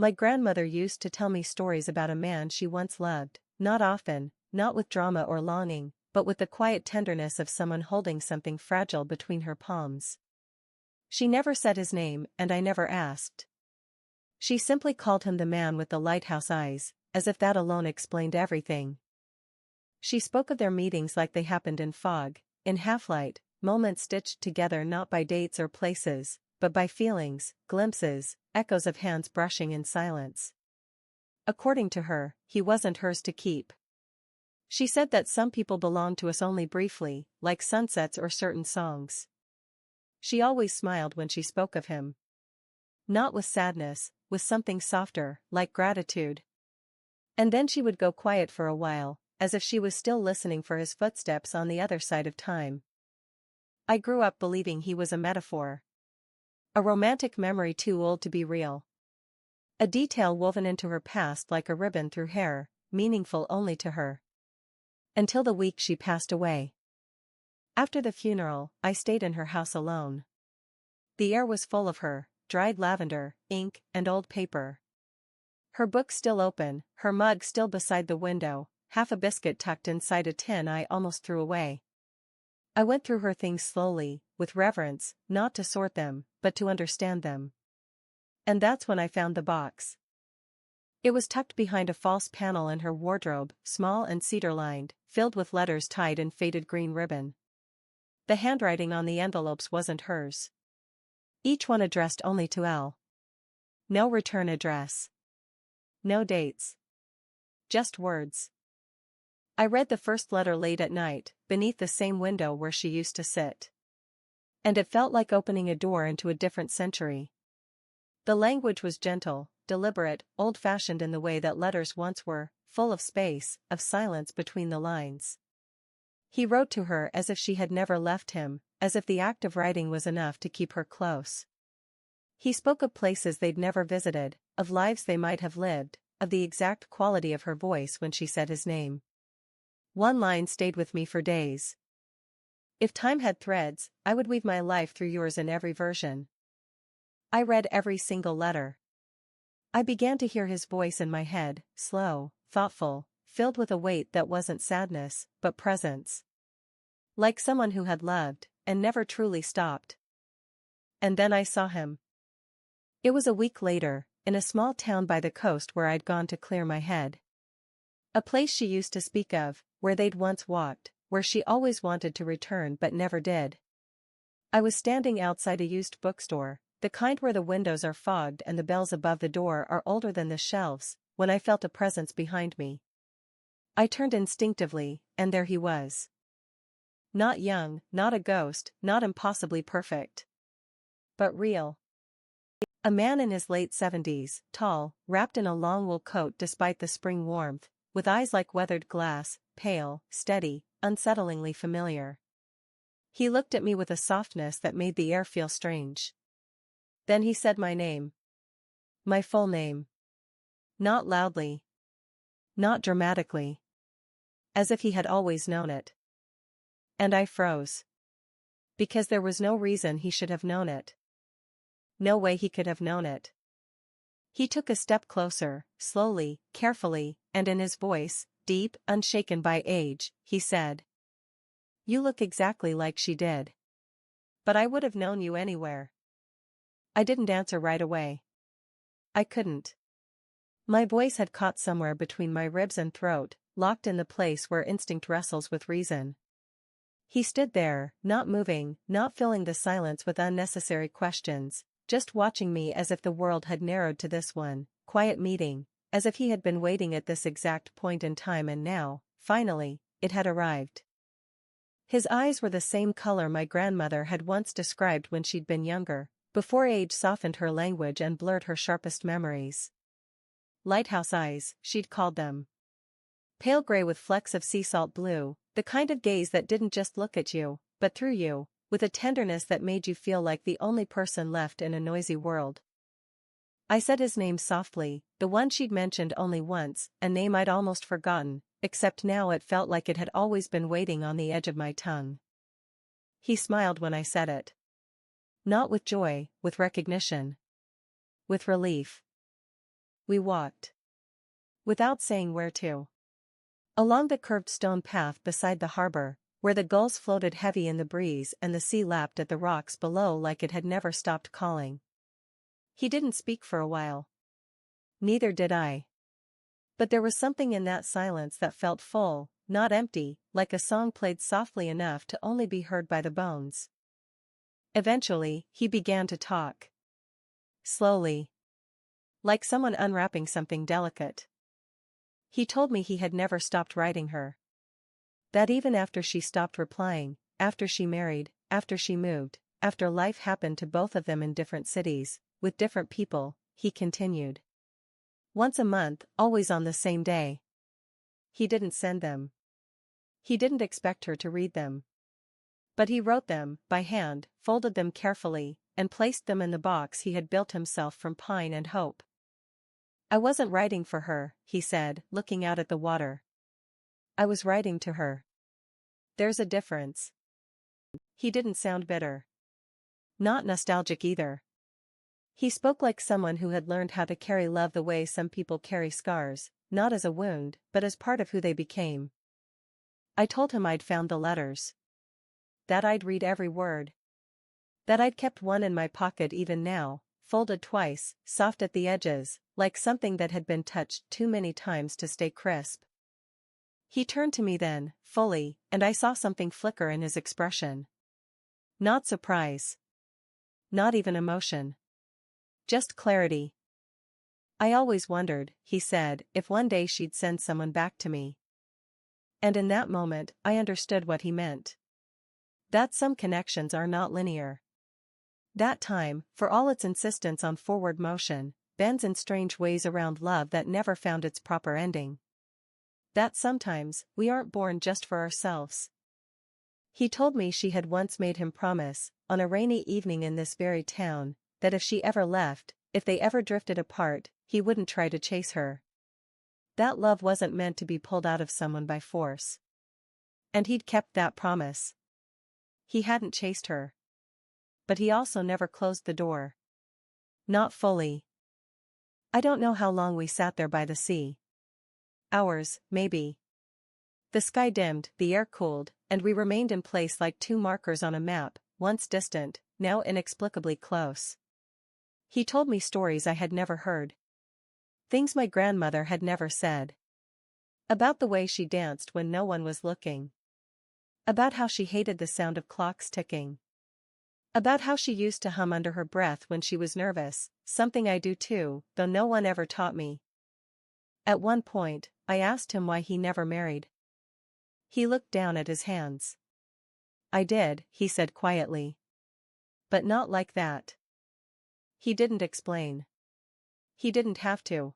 My grandmother used to tell me stories about a man she once loved, not often, not with drama or longing, but with the quiet tenderness of someone holding something fragile between her palms. She never said his name, and I never asked. She simply called him the man with the lighthouse eyes, as if that alone explained everything. She spoke of their meetings like they happened in fog, in half-light, moments stitched together not by dates or places, but by feelings, glimpses, echoes of hands brushing in silence. According to her, he wasn't hers to keep. She said that some people belong to us only briefly, like sunsets or certain songs. She always smiled when she spoke of him. Not with sadness, with something softer, like gratitude. And then she would go quiet for a while, as if she was still listening for his footsteps on the other side of time. I grew up believing he was a metaphor. A romantic memory too old to be real. A detail woven into her past like a ribbon through hair, meaningful only to her. Until the week she passed away. After the funeral, I stayed in her house alone. The air was full of her, dried lavender, ink, and old paper. Her book still open, her mug still beside the window, half a biscuit tucked inside a tin I almost threw away. I went through her things slowly, with reverence, not to sort them, but to understand them. And that's when I found the box. It was tucked behind a false panel in her wardrobe, small and cedar-lined, filled with letters tied in faded green ribbon. The handwriting on the envelopes wasn't hers. Each one addressed only to L. No return address. No dates. Just words. I read the first letter late at night, beneath the same window where she used to sit. And it felt like opening a door into a different century. The language was gentle, deliberate, old-fashioned in the way that letters once were, full of space, of silence between the lines. He wrote to her as if she had never left him, as if the act of writing was enough to keep her close. He spoke of places they'd never visited, of lives they might have lived, of the exact quality of her voice when she said his name. One line stayed with me for days. If time had threads, I would weave my life through yours in every version. I read every single letter. I began to hear his voice in my head, slow, thoughtful, filled with a weight that wasn't sadness, but presence. Like someone who had loved, and never truly stopped. And then I saw him. It was a week later, in a small town by the coast where I'd gone to clear my head. A place she used to speak of, where they'd once walked, where she always wanted to return but never did. I was standing outside a used bookstore, the kind where the windows are fogged and the bells above the door are older than the shelves, when I felt a presence behind me. I turned instinctively, and there he was. Not young, not a ghost, not impossibly perfect. But real. A man in his late 70s, tall, wrapped in a long wool coat despite the spring warmth, with eyes like weathered glass, pale, steady, unsettlingly familiar. He looked at me with a softness that made the air feel strange. Then he said my name. My full name. Not loudly. Not dramatically. As if he had always known it. And I froze. Because there was no reason he should have known it. No way he could have known it. He took a step closer, slowly, carefully, and in his voice, deep, unshaken by age, he said, "You look exactly like she did. But I would have known you anywhere." I didn't answer right away. I couldn't. My voice had caught somewhere between my ribs and throat, locked in the place where instinct wrestles with reason. He stood there, not moving, not filling the silence with unnecessary questions, just watching me as if the world had narrowed to this one, quiet meeting, as if he had been waiting at this exact point in time and now, finally, it had arrived. His eyes were the same color my grandmother had once described when she'd been younger, before age softened her language and blurred her sharpest memories. Lighthouse eyes, she'd called them. Pale gray with flecks of sea salt blue, the kind of gaze that didn't just look at you, but through you, with a tenderness that made you feel like the only person left in a noisy world. I said his name softly, the one she'd mentioned only once, a name I'd almost forgotten, except now it felt like it had always been waiting on the edge of my tongue. He smiled when I said it. Not with joy, with recognition. With relief. We walked. Without saying where to. Along the curved stone path beside the harbor, where the gulls floated heavy in the breeze and the sea lapped at the rocks below like it had never stopped calling. He didn't speak for a while. Neither did I. But there was something in that silence that felt full, not empty, like a song played softly enough to only be heard by the bones. Eventually, he began to talk. Slowly. Like someone unwrapping something delicate. He told me he had never stopped writing her. That even after she stopped replying, after she married, after she moved, after life happened to both of them in different cities, with different people, he continued. Once a month, always on the same day. He didn't send them. He didn't expect her to read them. But he wrote them, by hand, folded them carefully, and placed them in the box he had built himself from pine and hope. I wasn't writing for her, he said, looking out at the water. I was writing to her. There's a difference. He didn't sound bitter. Not nostalgic either. He spoke like someone who had learned how to carry love the way some people carry scars, not as a wound, but as part of who they became. I told him I'd found the letters. That I'd read every word. That I'd kept one in my pocket even now, folded twice, soft at the edges, like something that had been touched too many times to stay crisp. He turned to me then, fully, and I saw something flicker in his expression. Not surprise. Not even emotion. Just clarity. I always wondered, he said, if one day she'd send someone back to me. And in that moment, I understood what he meant. That some connections are not linear. That time, for all its insistence on forward motion, bends in strange ways around love that never found its proper ending. That sometimes, we aren't born just for ourselves. He told me she had once made him promise, on a rainy evening in this very town, that if she ever left, if they ever drifted apart, he wouldn't try to chase her. That love wasn't meant to be pulled out of someone by force. And he'd kept that promise. He hadn't chased her. But he also never closed the door. Not fully. I don't know how long we sat there by the sea. Hours, maybe. The sky dimmed, the air cooled, and we remained in place like two markers on a map, once distant, now inexplicably close. He told me stories I had never heard. Things my grandmother had never said. About the way she danced when no one was looking. About how she hated the sound of clocks ticking. About how she used to hum under her breath when she was nervous, something I do too, though no one ever taught me. At one point, I asked him why he never married. He looked down at his hands. I did, he said quietly. But not like that. He didn't explain. He didn't have to.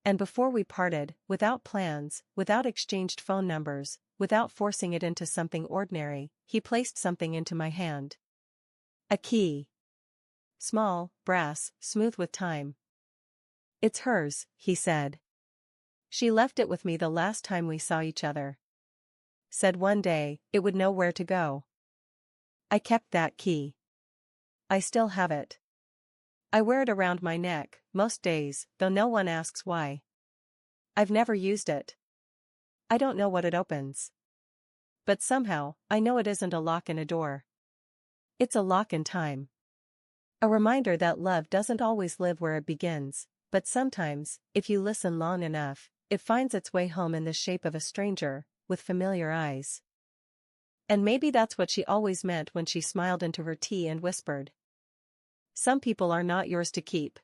And before we parted, without plans, without exchanged phone numbers, without forcing it into something ordinary, he placed something into my hand. A key. Small, brass, smooth with time. It's hers, he said. She left it with me the last time we saw each other. Said one day, it would know where to go. I kept that key. I still have it. I wear it around my neck, most days, though no one asks why. I've never used it. I don't know what it opens. But somehow, I know it isn't a lock in a door. It's a lock in time. A reminder that love doesn't always live where it begins, but sometimes, if you listen long enough, it finds its way home in the shape of a stranger, with familiar eyes. And maybe that's what she always meant when she smiled into her tea and whispered. Some people are not yours to keep.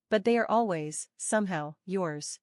But they are always, somehow, yours.